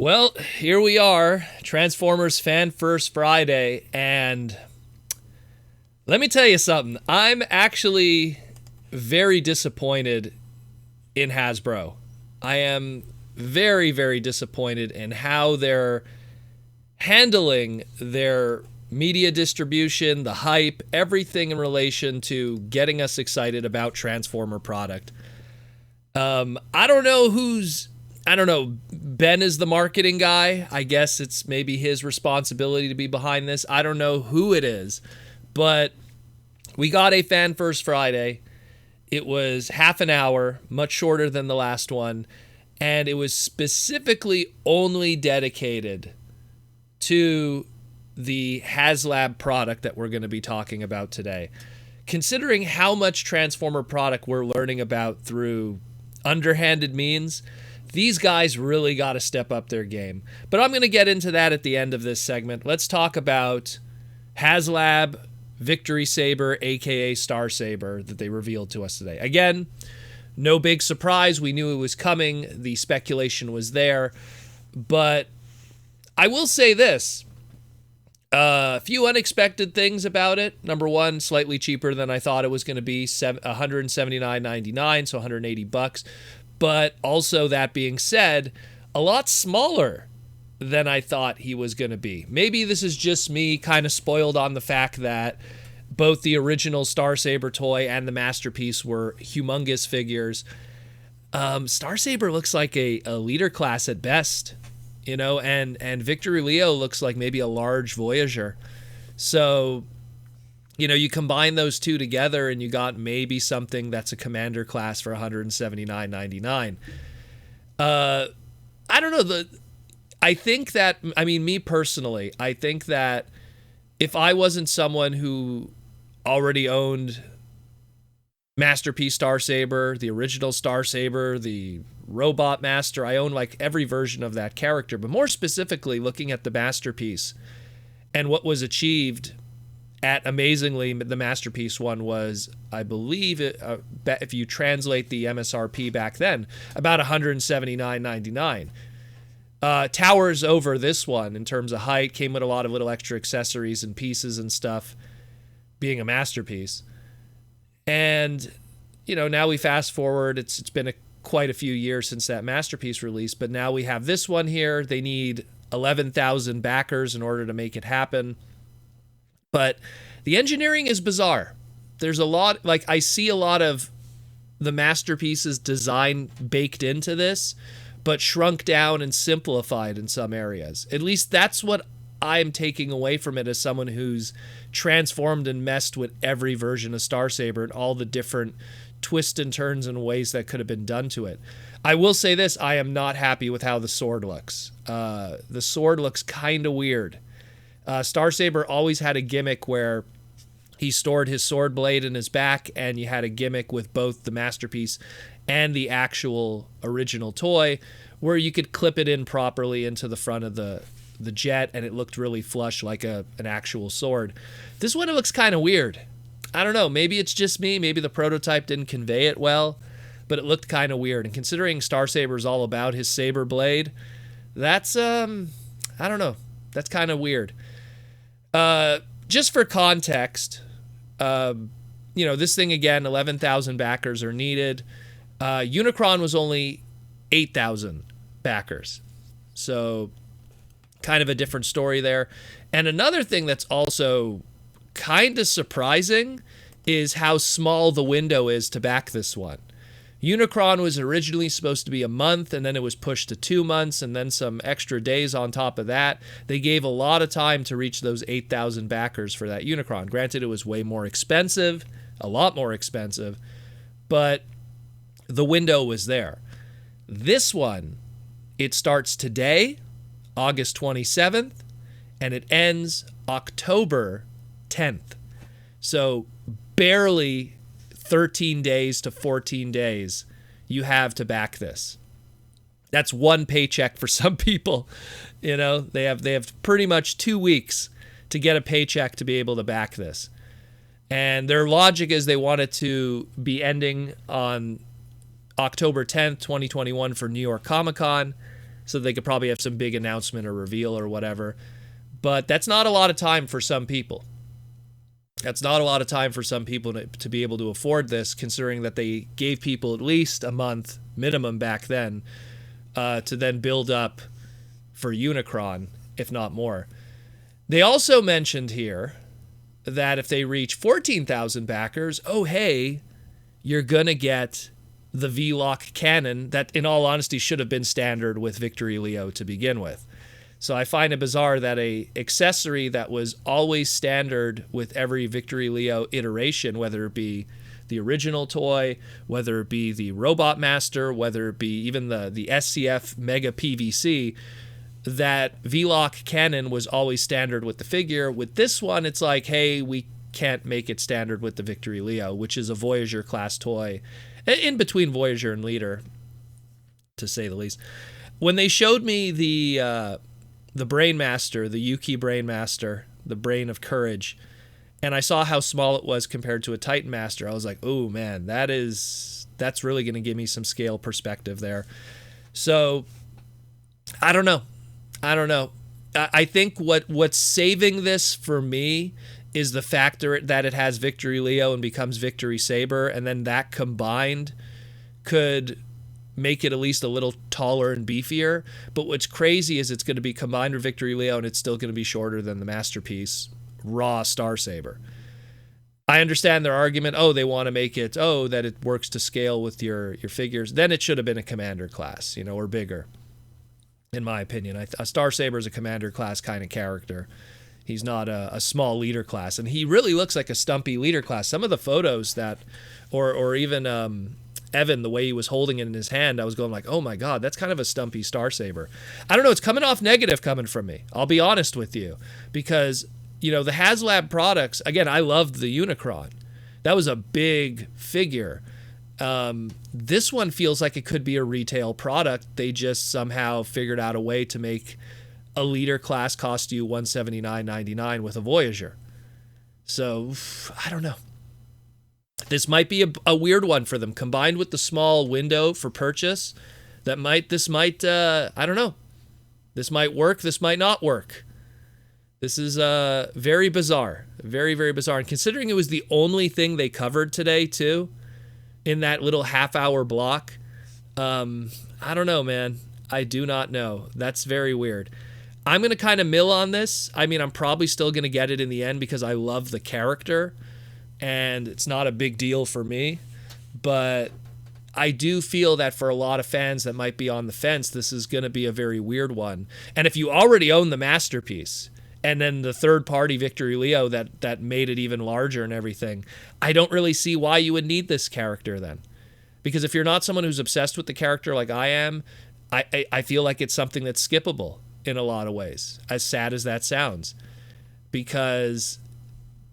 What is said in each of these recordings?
Well, here we are, Transformers Fan First Friday, and let me tell you something. I'm actually very disappointed in Hasbro. I am very, very disappointed in how they're handling their media distribution, the hype, everything in relation to getting us excited about Transformer product. I don't know who's I don't know. Ben is the marketing guy. I guess it's maybe his responsibility to be behind this. I don't know who it is, but we got a Fan First Friday. It was half an hour, much shorter than the last one, and it was specifically only dedicated to the HasLab product that we're going to be talking about today. Considering how much Transformer product we're learning about through underhanded means, these guys really got to step up their game. But I'm going to get into that at the end of this segment. Let's talk about HasLab Victory Saber, aka Star Saber, that they revealed to us today. Again, no big surprise. We knew it was coming. The speculation was there. But I will say this. A few unexpected things about it. Number one, slightly cheaper than I thought it was going to be, $179.99, so $180. But also, that being said, a lot smaller than I thought he was going to be. Maybe this is just me kind of spoiled on the fact that both the original Star Saber toy and the Masterpiece were humongous figures. Star Saber looks like a leader class at best, you know, and Victory Leo looks like maybe a large Voyager. So, you know, you combine those two together and you got maybe something that's a commander class for $179.99. I don't know. I think that, I mean, me personally, I think that if I wasn't someone who already owned Masterpiece Star Saber, the original Star Saber, the Robot Master, I own like every version of that character, but more specifically looking at the Masterpiece and what was achieved at, amazingly, the Masterpiece one was, I believe, if you translate the MSRP back then, about $179.99. Towers over this one in terms of height, came with a lot of little extra accessories and pieces and stuff, being a Masterpiece. And, you know, now we fast forward, it's been quite a few years since that Masterpiece release, but now we have this one here. They need 11,000 backers in order to make it happen. But the engineering is bizarre. There's a lot, like, I see a lot of the Masterpiece's design baked into this, but shrunk down and simplified in some areas. At least that's what I'm taking away from it as someone who's transformed and messed with every version of Star Saber and all the different twists and turns and ways that could have been done to it. I will say this, I am not happy with how the sword looks. The sword looks kind of weird. Star Saber always had a gimmick where he stored his sword blade in his back, and you had a gimmick with both the Masterpiece and the actual original toy where you could clip it in properly into the front of the jet, and it looked really flush like an actual sword. This one, it looks kind of weird. I don't know, maybe it's just me, maybe the prototype didn't convey it well, but it looked kind of weird. And considering Star Saber is all about his saber blade, that's I don't know, that's kind of weird. Just for context, you know, this thing, again, 11,000 backers are needed. Unicron was only 8,000 backers. So kind of a different story there. And another thing that's also kind of surprising is how small the window is to back this one. Unicron was originally supposed to be a month, and then it was pushed to 2 months, and then some extra days on top of that. They gave a lot of time to reach those 8,000 backers for that Unicron. Granted, it was way more expensive, a lot more expensive, but the window was there. This one, it starts today, August 27th, and it ends October 10th. So barely 13 days to 14 days you have to back this. That's one paycheck for some people. You know, they have pretty much 2 weeks to get a paycheck to be able to back this. And their logic is they want it to be ending on October 10th, 2021 for New York Comic Con. so they could probably have some big announcement or reveal or whatever. But that's not a lot of time for some people. That's not a lot of time for some people to be able to afford this, considering that they gave people at least a month minimum back then to then build up for Unicron, if not more. They also mentioned here that if they reach 14,000 backers, oh, hey, you're going to get the V-Lock cannon that, in all honesty, should have been standard with Victory Leo to begin with. So I find it bizarre that a accessory that was always standard with every Victory Leo iteration, whether it be the original toy, whether it be the Robot Master, whether it be even the SCF Mega PVC, that V-Lock cannon was always standard with the figure. With this one, it's like, hey, we can't make it standard with the Victory Leo, which is a Voyager class toy, in between Voyager and Leader, to say the least. When they showed me the Brain Master, the Yuki Brain Master, the Brain of Courage, and I saw how small it was compared to a Titan Master, I was like, oh man, that's really going to give me some scale perspective there. So I don't know. I think what's saving this for me is the factor that it has Victory Leo and becomes Victory Saber, and then that combined could make it at least a little taller and beefier. But what's crazy is it's going to be combined with Victory Leo, and it's still going to be shorter than the Masterpiece Raw Star Saber. I understand their argument, they want to make it, that it works to scale with your figures. Then it should have been a Commander class, or bigger, in my opinion. A Star Saber is a Commander class kind of character. He's not a small leader class, and he really looks like a stumpy leader class. Some of the photos that, or even Evan, the way he was holding it in his hand, I was going like, oh my God, that's kind of a stumpy Star Saber. I don't know, it's coming off negative coming from me. I'll be honest with you, because the HasLab products, again, I loved the Unicron. That was a big figure. This one feels like it could be a retail product. They just somehow figured out a way to make a leader class cost you $179.99 with a Voyager. So I don't know. This might be a weird one for them, combined with the small window for purchase. This might I don't know. This might work. This might not work. This is very bizarre. Very, very bizarre. And considering it was the only thing they covered today, too, in that little half-hour block, I don't know, man. I do not know. That's very weird. I'm going to kind of mill on this. I mean, I'm probably still going to get it in the end because I love the character, and it's not a big deal for me. But I do feel that for a lot of fans that might be on the fence, this is going to be a very weird one. And if you already own the Masterpiece, and then the third-party Victory Leo that made it even larger and everything, I don't really see why you would need this character then. Because if you're not someone who's obsessed with the character like I am, I feel like it's something that's skippable in a lot of ways, as sad as that sounds. Because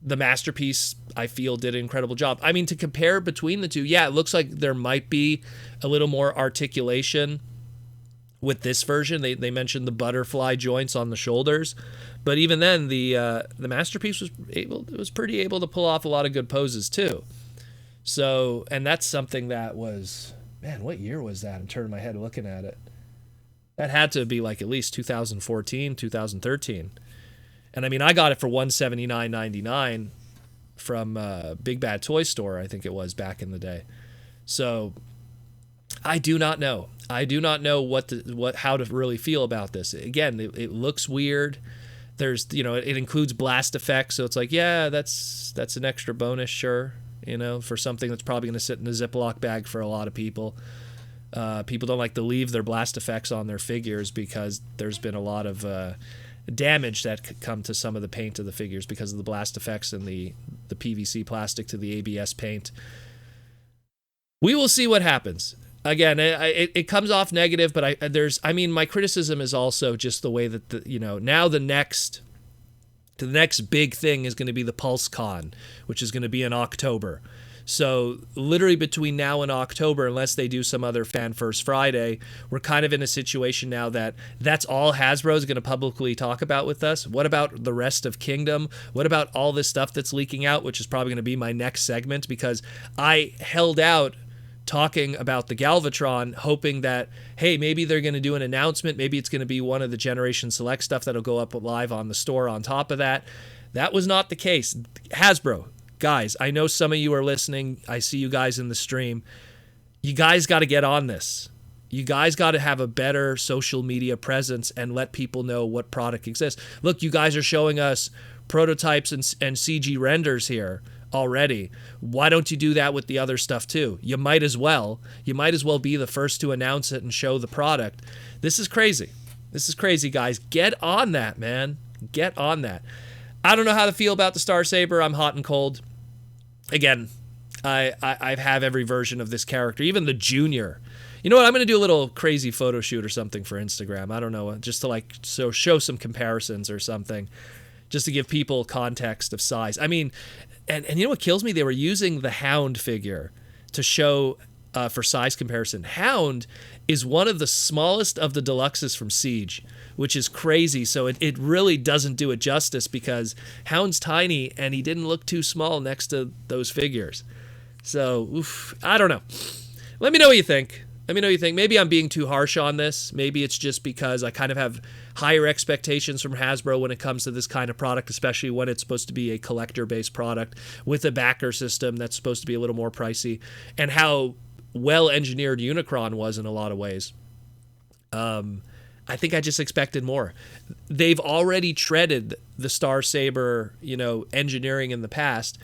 the Masterpiece, I feel, did an incredible job. I mean, to compare between the two, yeah, it looks like there might be a little more articulation with this version. They mentioned the butterfly joints on the shoulders, but even then, the Masterpiece was pretty able to pull off a lot of good poses too. So, and that's something that was, man, what year was that? I'm turning my head looking at it. That had to be like at least 2014, 2013. And I mean, I got it for $179.99 from Big Bad Toy Store, I think it was, back in the day. So I do not know. I do not know how to really feel about this. Again, it looks weird. There's, it includes blast effects, so it's like, yeah, that's an extra bonus, sure, for something that's probably going to sit in a Ziploc bag for a lot of people. People don't like to leave their blast effects on their figures because there's been a lot of damage that could come to some of the paint of the figures because of the blast effects and the PVC plastic to the ABS paint. We will see what happens. Again, it comes off negative, but my criticism is also just the way that now the next big thing is going to be the PulseCon, which is going to be in October. So literally between now and October, unless they do some other Fan First Friday, we're kind of in a situation now that's all Hasbro is going to publicly talk about with us. What about the rest of Kingdom? What about all this stuff that's leaking out, which is probably going to be my next segment, because I held out talking about the Galvatron, hoping that, hey, maybe they're going to do an announcement. Maybe it's going to be one of the Generation Select stuff that'll go up live on the store on top of that. That was not the case. Hasbro, guys, I know some of you are listening. I see you guys in the stream. You guys got to get on this. You guys got to have a better social media presence and let people know what product exists. Look, you guys are showing us prototypes and CG renders here already. Why don't you do that with the other stuff too? You might as well. You might as well be the first to announce it and show the product. This is crazy. This is crazy, guys. Get on that, man. Get on that. I don't know how to feel about the Star Saber. I'm hot and cold. Again, I have every version of this character, even the Junior. You know what? I'm going to do a little crazy photo shoot or something for Instagram. I don't know, just to like show some comparisons or something, just to give people context of size. I mean, and you know what kills me? They were using the Hound figure to show for size comparison. Hound is one of the smallest of the deluxes from Siege, which is crazy. So it really doesn't do it justice because Hound's tiny and he didn't look too small next to those figures. So, I don't know. Let me know what you think. Let me know what you think. Maybe I'm being too harsh on this. Maybe it's just because I kind of have higher expectations from Hasbro when it comes to this kind of product, especially when it's supposed to be a collector-based product with a backer system that's supposed to be a little more pricey, and how well-engineered Unicron was in a lot of ways. I think I just expected more. They've already treaded the Star Saber, engineering in the past.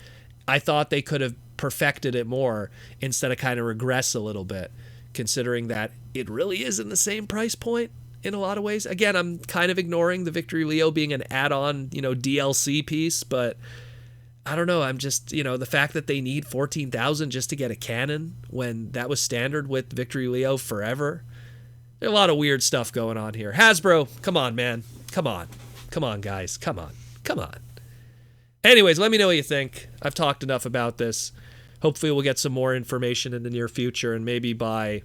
I thought they could have perfected it more instead of kind of regress a little bit, considering that it really is in the same price point in a lot of ways. Again, I'm kind of ignoring the Victory Leo being an add-on, DLC piece, but I don't know. I'm just, the fact that they need $14,000 just to get a cannon when that was standard with Victory Leo forever. There's a lot of weird stuff going on here. Hasbro, come on, man. Come on. Come on, guys. Come on. Come on. Anyways, let me know what you think. I've talked enough about this. Hopefully we'll get some more information in the near future, and maybe by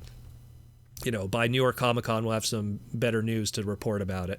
New York Comic Con we'll have some better news to report about it.